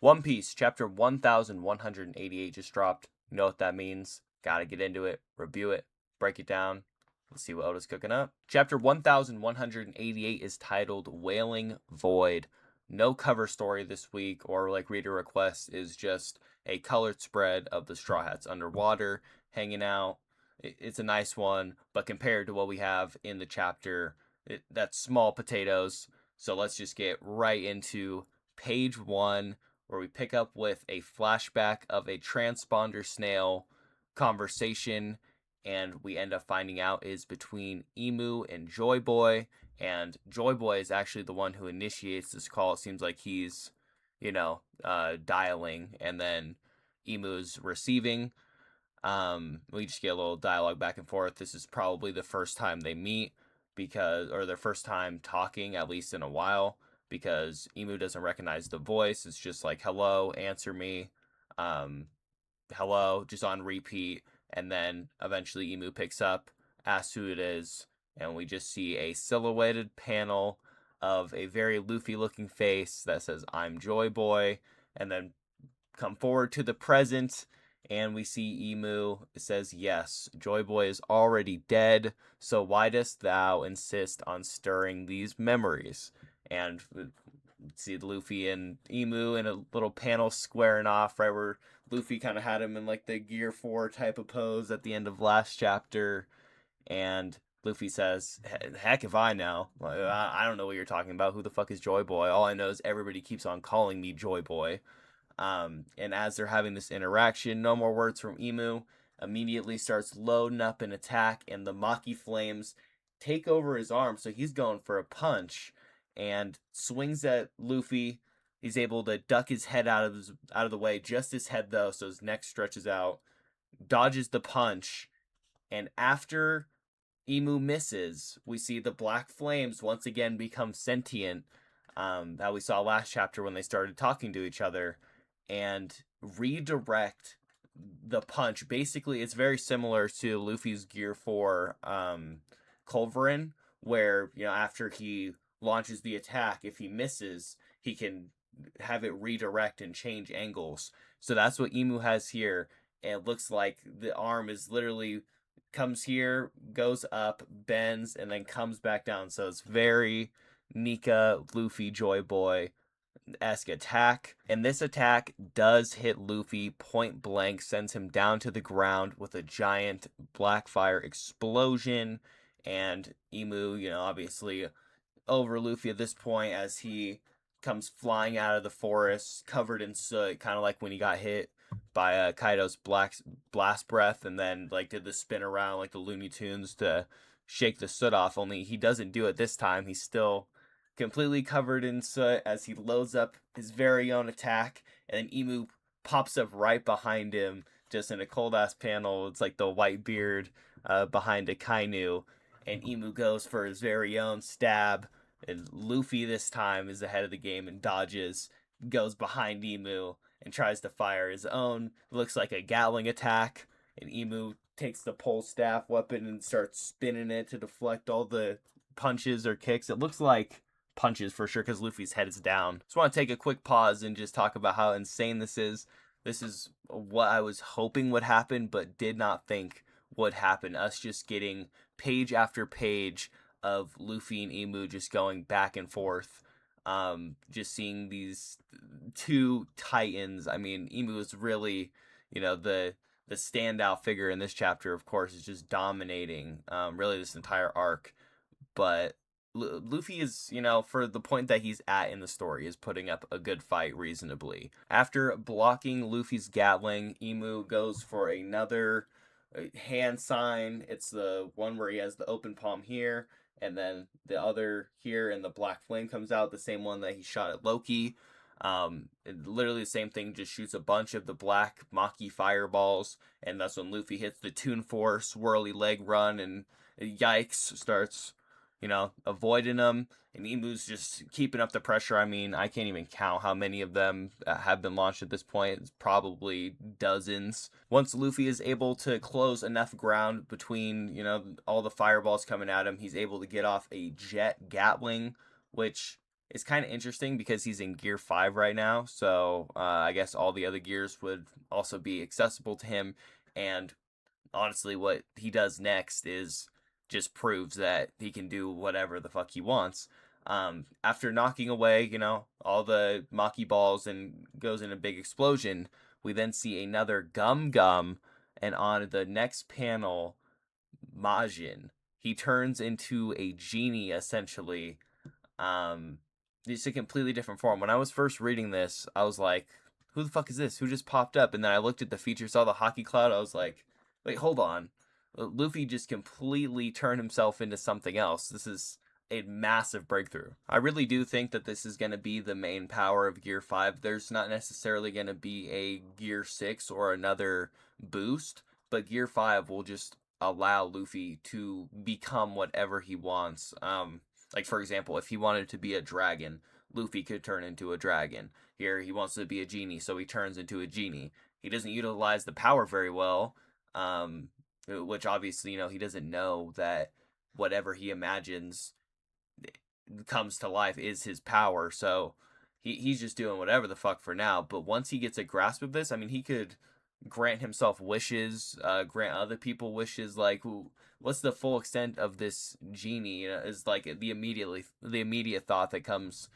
One Piece, chapter 1188 just dropped. You know what that means. Gotta get into it, review it, break it down. Let's see what Oda's cooking up. Chapter 1188 is titled Wailing Void. No cover story this week or like reader requests, is just a colored spread of the Straw Hats underwater, hanging out. It's a nice one, but compared to what we have in the chapter, that's small potatoes. So let's just get right into page one, where we pick up with a flashback of a transponder snail conversation, and we end up finding out is between Emu and Joy Boy. And Joy Boy is actually the one who initiates this call. It seems like he's, dialing, and then Emu's receiving. We just get a little dialogue back and forth. This is probably the first time they meet, or their first time talking, at least in a while, because Emu doesn't recognize the voice. It's just like, hello, answer me. Um, hello, just on repeat. And then eventually Emu picks up, asks who it is, and we just see a silhouetted panel of a very Luffy looking face that says, I'm Joy Boy. And then come forward to the present, and we see Emu. It says, yes, Joy Boy is already dead, so why dost thou insist on stirring these memories? And see Luffy and Emu in a little panel squaring off, right where Luffy kind of had him in like the Gear 4 type of pose at the end of last chapter. And Luffy says, heck if I know. Like, I don't know what you're talking about. Who the fuck is Joy Boy? All I know is everybody keeps on calling me Joy Boy. And as they're having this interaction, no more words from Emu, immediately starts loading up an attack, and the Maki flames take over his arm, so he's going for a punch and swings at Luffy. He's able to duck his head out of the way, just his head though, so his neck stretches out, dodges the punch, and after Emu misses, we see the black flames once again become sentient, that we saw last chapter when they started talking to each other, and redirect the punch. Basically, it's very similar to Luffy's Gear 4 Culverin, where, after he launches the attack, if he misses, he can have it redirect and change angles. So that's what Emu has here. And it looks like the arm is literally comes here, goes up, bends, and then comes back down. So it's very Nika, Luffy, Joy Boy esque attack. And this attack does hit Luffy point blank, sends him down to the ground with a giant black fire explosion. And Emu, obviously over Luffy at this point as he comes flying out of the forest covered in soot, kind of like when he got hit by Kaido's blast breath, and then like did the spin around like the Looney Tunes to shake the soot off. Only he doesn't do it this time. He's still completely covered in soot as he loads up his very own attack, and then Emu pops up right behind him, just in a cold ass panel. It's like the white beard behind a Kainu, and Emu goes for his very own stab, and Luffy this time is ahead of the game and dodges, goes behind Emu, and tries to fire his own. Looks like a Gatling attack, and Emu takes the pole staff weapon and starts spinning it to deflect all the punches or kicks. It looks like punches for sure because Luffy's head is down. Just want to take a quick pause and just talk about how insane this is. This is what I was hoping would happen, but did not think would happen. Us just getting page after page of Luffy and Emu just going back and forth. Just seeing these two titans. I mean, Emu is really, the standout figure in this chapter. Of course, is just dominating. Really, this entire arc. But Luffy is, for the point that he's at in the story, is putting up a good fight reasonably. After blocking Luffy's Gatling, Emu goes for another hand sign. It's the one where he has the open palm here, and then the other here, and the black flame comes out, the same one that he shot at Loki. Literally the same thing, just shoots a bunch of the black Maki fireballs, and that's when Luffy hits the Toon Force swirly leg run, and yikes, starts avoiding them, and Emu's just keeping up the pressure. I mean, I can't even count how many of them have been launched at this point. It's probably dozens. Once Luffy is able to close enough ground between, all the fireballs coming at him, he's able to get off a jet Gatling, which is kind of interesting because he's in Gear 5 right now. So I guess all the other gears would also be accessible to him. And honestly, what he does next is just proves that he can do whatever the fuck he wants. After knocking away, all the Maki balls and goes in a big explosion, we then see another Gum Gum, and on the next panel, Majin. He turns into a genie essentially. Um, it's a completely different form. When I was first reading this, I was like, "Who the fuck is this? Who just popped up?" And then I looked at the feature, saw the hockey cloud. I was like, "Wait, hold on." Luffy just completely turned himself into something else. This is a massive breakthrough. I really do think that this is going to be the main power of Gear 5. There's not necessarily going to be a Gear 6 or another boost, but Gear 5 will just allow Luffy to become whatever he wants. Like, for example, if he wanted to be a dragon, Luffy could turn into a dragon. Here, he wants to be a genie, so he turns into a genie. He doesn't utilize the power very well, which obviously, he doesn't know that whatever he imagines comes to life is his power. So he's just doing whatever the fuck for now. But once he gets a grasp of this, I mean, he could grant himself wishes, grant other people wishes. Like, what's the full extent of this genie? Is like the immediate thought that comes.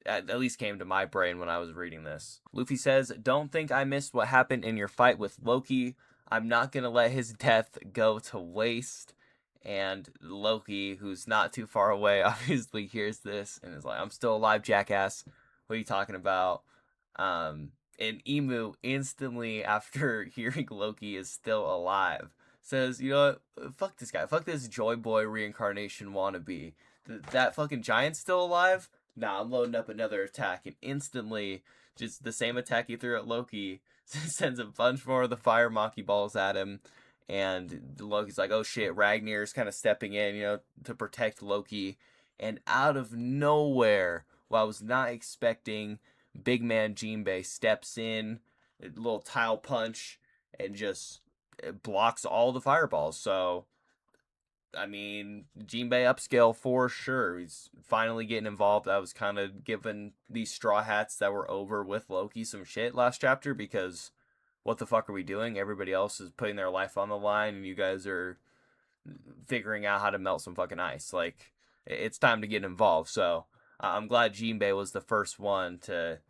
At least came to my brain when I was reading this. Luffy says, "Don't think I missed what happened in your fight with Loki. I'm not gonna let his death go to waste." And Loki, who's not too far away, obviously hears this and is like, "I'm still alive, jackass. What are you talking about?" And Emu instantly, after hearing Loki is still alive, says, "You know what? Fuck this guy. Fuck this Joy Boy reincarnation wannabe. That fucking giant's still alive? Nah, I'm loading up another attack." And instantly, just the same attack he threw at Loki, sends a bunch more of the fire Maki balls at him. And Loki's like, "Oh shit," Ragnar's kind of stepping in, to protect Loki. And out of nowhere, what I was not expecting, big man Jinbei steps in, a little tile punch, and just blocks all the fireballs. So, I mean, Jinbei upscale for sure. He's finally getting involved. I was kind of giving these Straw Hats that were over with Loki some shit last chapter because what the fuck are we doing? Everybody else is putting their life on the line, and you guys are figuring out how to melt some fucking ice. Like, it's time to get involved. So, I'm glad Jinbei was the first one to,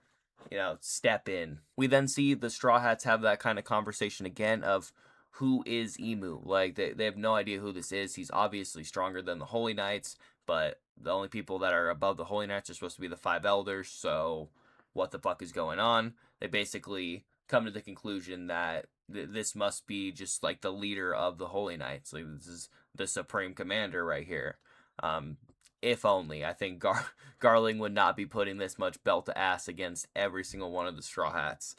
step in. We then see the Straw Hats have that kind of conversation again of who is Emu. Like, they have no idea who this is. He's obviously stronger than the Holy Knights, but the only people that are above the Holy Knights are supposed to be the five elders. So, what the fuck is going on? They basically come to the conclusion that this must be just like the leader of the Holy Knights. Like, this is the supreme commander right here. If only. I think Garling would not be putting this much belt to ass against every single one of the Straw Hats.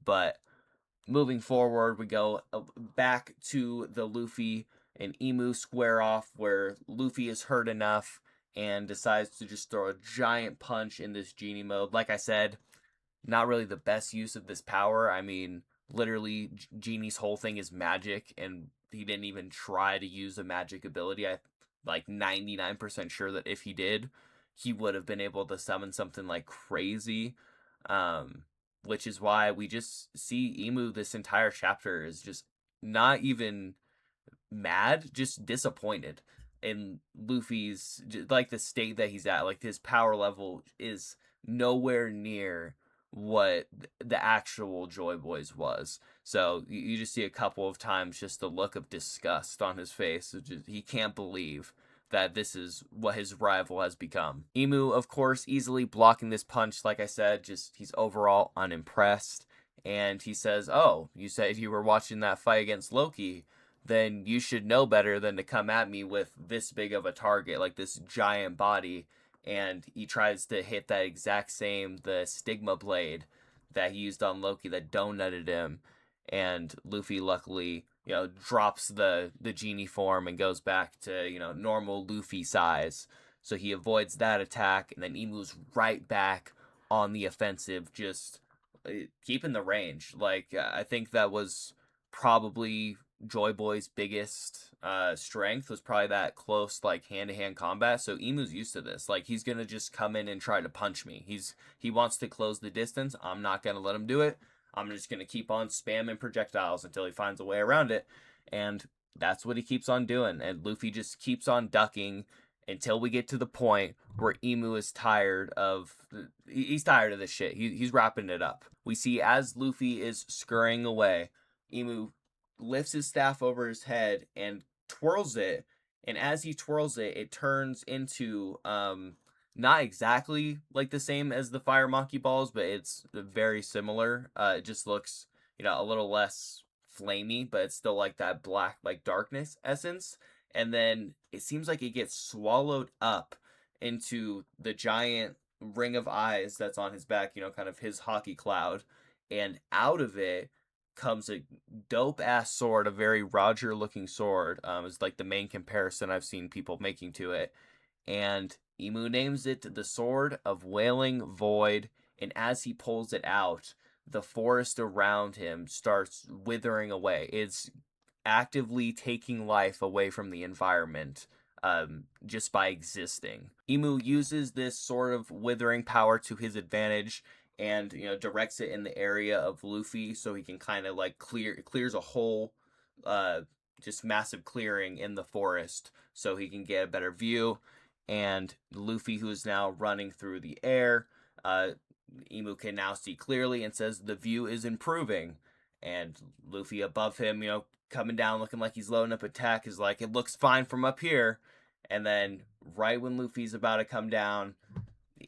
But moving forward, we go back to the Luffy and Emu square off, where Luffy is hurt enough and decides to just throw a giant punch in this genie mode. Like I said, not really the best use of this power. I mean, literally, Genie's whole thing is magic, and he didn't even try to use a magic ability. I like 99% sure that if he did, he would have been able to summon something like crazy. Which is why we just see Emu this entire chapter is just not even mad, just disappointed in Luffy's, like, the state that he's at. Like, his power level is nowhere near what the actual Joy Boy's was. So you just see a couple of times just the look of disgust on his face. He can't believe that this is what his rival has become. Emu, of course, easily blocking this punch. Like I said, just he's overall unimpressed. And he says, "Oh, you said you were watching that fight against Loki, then you should know better than to come at me with this big of a target, like this giant body." And he tries to hit that exact same, the stigma blade that he used on Loki that donutted him. And Luffy luckily, drops the genie form and goes back to, normal Luffy size. So he avoids that attack, and then Emu's right back on the offensive, just keeping the range. Like, I think that was probably Joy Boy's biggest strength was probably that close, like, hand-to-hand combat. So Emu's used to this. Like, he's gonna just come in and try to punch me. He wants to close the distance. I'm not gonna let him do it. I'm just gonna keep on spamming projectiles until he finds a way around it. And that's what he keeps on doing. And Luffy just keeps on ducking until we get to the point where Emu is tired of he's tired of this shit. He's wrapping it up. We see as Luffy is scurrying away, Emu lifts his staff over his head and twirls it, and as he twirls it, it turns into not exactly like the same as the fire monkey balls, but it's very similar. It just looks, a little less flamey, but it's still like that black, like, darkness essence. And then it seems like it gets swallowed up into the giant ring of eyes that's on his back, kind of his hockey cloud. And out of it comes a dope ass sword, a very Roger looking sword. Is like the main comparison I've seen people making to it. And Emu names it the Sword of Wailing Void. And as he pulls it out, the forest around him starts withering away. It's actively taking life away from the environment, just by existing. Emu uses this sort of withering power to his advantage and, directs it in the area of Luffy so he can kind of like clears a whole just massive clearing in the forest so he can get a better view. And Luffy, who is now running through the air, Emu can now see clearly and says the view is improving. And Luffy above him, coming down looking like he's loading up attack, is like, it looks fine from up here. And then right when Luffy's about to come down,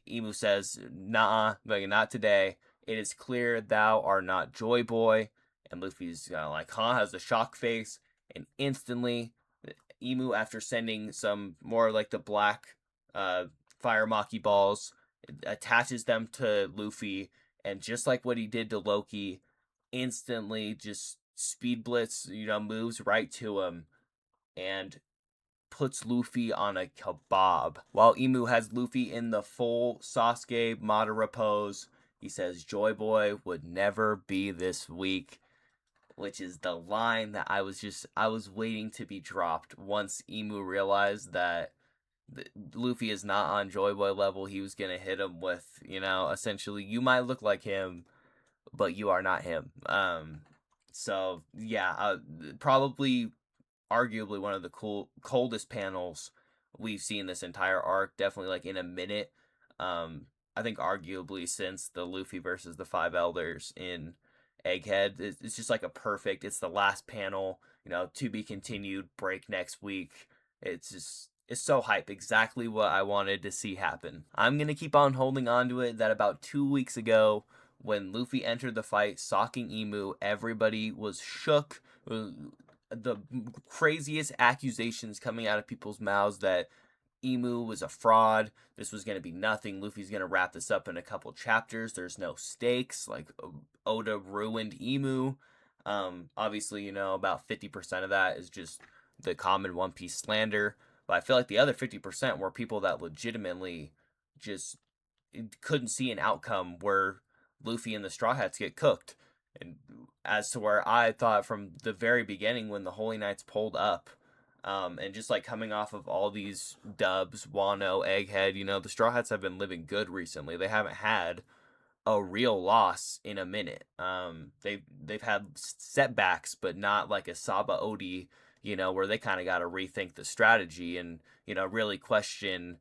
Emu says, nah, like, not today. It is clear thou art not Joy Boy. And Luffy's like, huh, has a shock face. And instantly, Emu, after sending some more like the black fire Maki balls, attaches them to Luffy. And just like what he did to Loki, instantly just speed blitz, moves right to him and puts Luffy on a kebab. While Emu has Luffy in the full Sasuke Madara pose, he says Joy Boy would never be this weak, which is the line that I was waiting to be dropped once Emu realized that Luffy is not on Joy Boy level. He was gonna hit him with, essentially, you might look like him, but you are not him. So yeah, probably arguably one of the coldest panels we've seen this entire arc, definitely like in a minute. I think arguably since the Luffy versus the Five Elders in Egghead. It's just like it's the last panel, to be continued, break next week. It's so hype, exactly what I wanted to see happen. I'm gonna keep on holding on to it that about 2 weeks ago, when Luffy entered the fight, socking Emu, everybody was shook. The craziest accusations coming out of people's mouths that Emu was a fraud. This was going to be nothing. Luffy's going to wrap this up in a couple chapters. There's no stakes. Like, Oda ruined Emu. Obviously, about 50% of that is just the common One Piece slander. But I feel like the other 50% were people that legitimately just couldn't see an outcome where Luffy and the Straw Hats get cooked. And as to where I thought from the very beginning when the Holy Knights pulled up, and just like coming off of all these dubs, Wano, Egghead, the Straw Hats have been living good recently. They haven't had a real loss in a minute. They've had setbacks, but not like a Sabaody, where they kind of got to rethink the strategy and, really question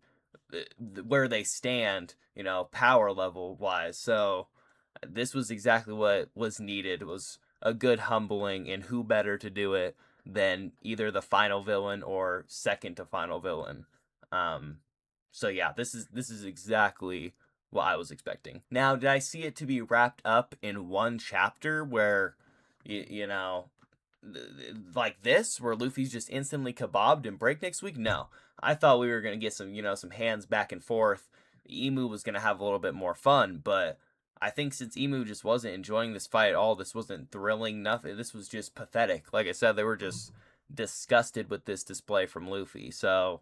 where they stand, power level wise. So this was exactly what was needed. It was a good humbling, and who better to do it than either the final villain or second to final villain. So yeah, this is exactly what I was expecting. Now, did I see it to be wrapped up in one chapter where, like this, where Luffy's just instantly kebabbed and break next week? No, I thought we were gonna get some, some hands back and forth. Emu was gonna have a little bit more fun, but I think since Emu just wasn't enjoying this fight at all, this wasn't thrilling, nothing. This was just pathetic. Like I said, they were just disgusted with this display from Luffy. So,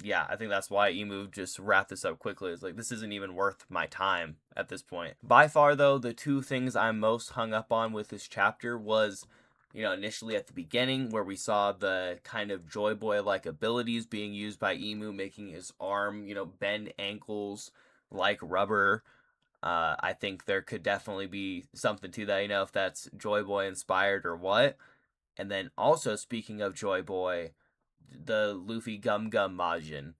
yeah, I think that's why Emu just wrapped this up quickly. It's like, this isn't even worth my time at this point. By far, though, the two things I'm most hung up on with this chapter was initially at the beginning where we saw the kind of Joy Boy like abilities being used by Emu, making his arm, bend ankles like rubber. I think there could definitely be something to that, if that's Joy Boy inspired or what. And then also, speaking of Joy Boy, the Luffy Gum Gum Majin.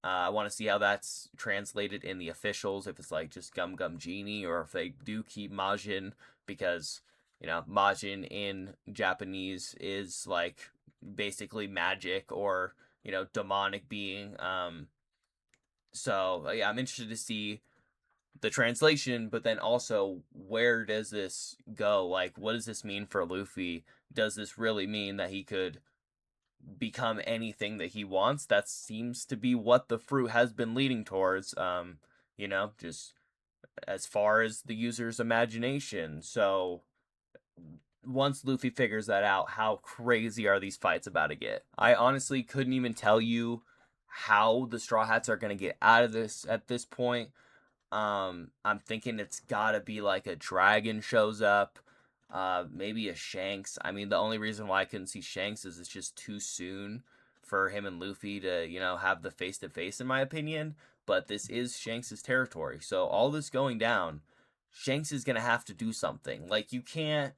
I want to see how that's translated in the officials, if it's like just Gum Gum Genie or if they do keep Majin, because, Majin in Japanese is like basically magic or, demonic being. So, yeah, I'm interested to see the translation, but then also where does this go? Like, what does this mean for Luffy? Does this really mean that he could become anything that he wants? That seems to be what the fruit has been leading towards. Just as far as the user's imagination. So once Luffy figures that out, how crazy are these fights about to get? I honestly couldn't even tell you how the Straw Hats are going to get out of this at this point. I'm thinking it's gotta be like a dragon shows up, maybe a Shanks. I mean, the only reason why I couldn't see Shanks is it's just too soon for him and Luffy to, have the face to face, in my opinion. But this is Shanks's territory, so all this going down, Shanks is gonna have to do something. Like, you can't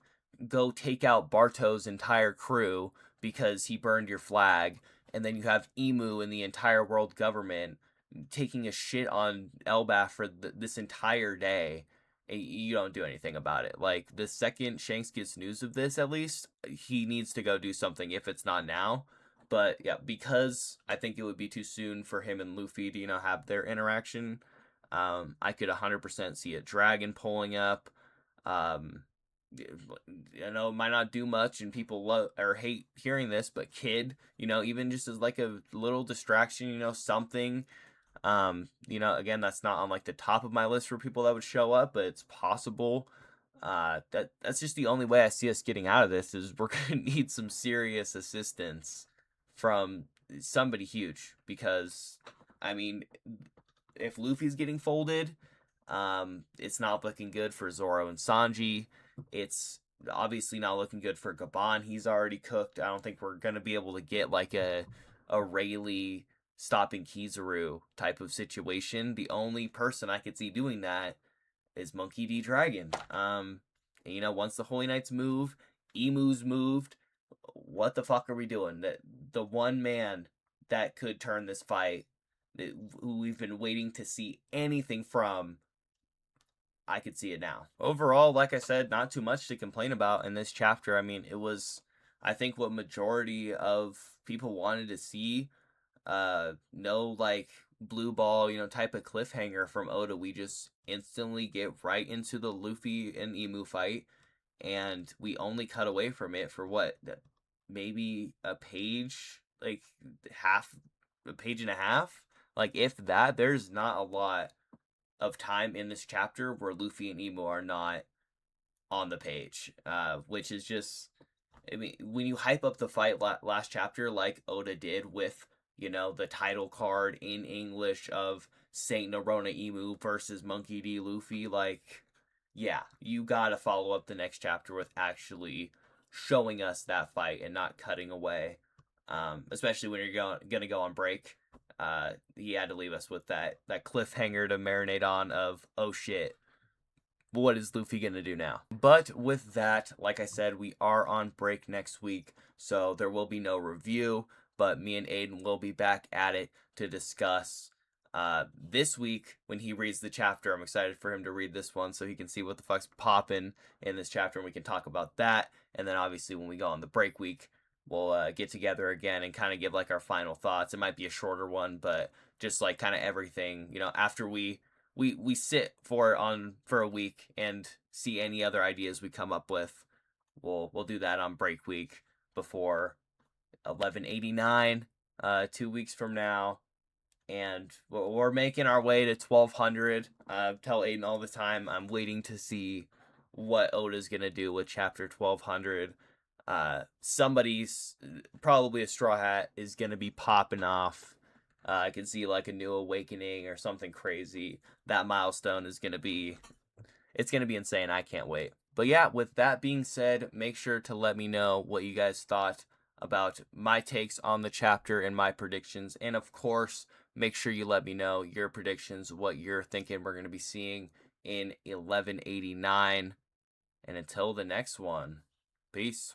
go take out Barto's entire crew because he burned your flag, and then you have Emu and the entire world government taking a shit on Elbaf for this entire day. You don't do anything about it. Like, the second Shanks gets news of this, at least, he needs to go do something if it's not now. But yeah, because I think it would be too soon for him and Luffy to, have their interaction. I could 100% see a dragon pulling up. Um, it might not do much, and people love or hate hearing this, but Kid, even just as like a little distraction, something. Again, that's not on like the top of my list for people that would show up, but it's possible. That's just the only way I see us getting out of this is we're gonna need some serious assistance from somebody huge, because I mean, if Luffy's getting folded, it's not looking good for Zoro and Sanji. It's obviously not looking good for Gabon. He's already cooked. I don't think we're gonna be able to get like a Rayleigh stopping Kizaru type of situation. The only person I could see doing that is Monkey D. Dragon. Once the Holy Knights move, Emu's moved. What the fuck are we doing? The one man that could turn this fight, who we've been waiting to see anything from, I could see it now. Overall, like I said, not too much to complain about in this chapter. I mean, it was, I think, what majority of people wanted to see. No like blue ball, type of cliffhanger from Oda. We just instantly get right into the Luffy and Emu fight, and we only cut away from it for what, maybe a page, like a page and a half, like if that. There's not a lot of time in this chapter where Luffy and Emu are not on the page, which is just, I mean, when you hype up the fight last chapter like Oda did with, the title card in English of Saint Nerona Emu versus Monkey D. Luffy, like, yeah, you gotta follow up the next chapter with actually showing us that fight and not cutting away. Especially when you're gonna go on break. He had to leave us with that cliffhanger to marinate on of, oh shit, what is Luffy gonna do now? But with that, like I said, we are on break next week, so there will be no review, but me and Aiden will be back at it to discuss this week when he reads the chapter. I'm excited for him to read this one so he can see what the fuck's popping in this chapter, and we can talk about that. And then obviously when we go on the break week, we'll get together again and kind of give like our final thoughts. It might be a shorter one, but just like kind of everything, after we sit for a week and see any other ideas we come up with. We'll do that on break week before 1189, 2 weeks from now, and we're making our way to 1200. Tell Aiden all the time I'm waiting to see what Oda's gonna do with chapter 1200. Somebody's, probably a Straw Hat, is gonna be popping off. I can see like a new awakening or something crazy. That milestone is gonna be, It's going to be insane. I can't wait. But yeah, with that being said, make sure to let me know what you guys thought about my takes on the chapter and my predictions. And of course, make sure you let me know your predictions, what you're thinking we're going to be seeing in 1189. And until the next one, peace.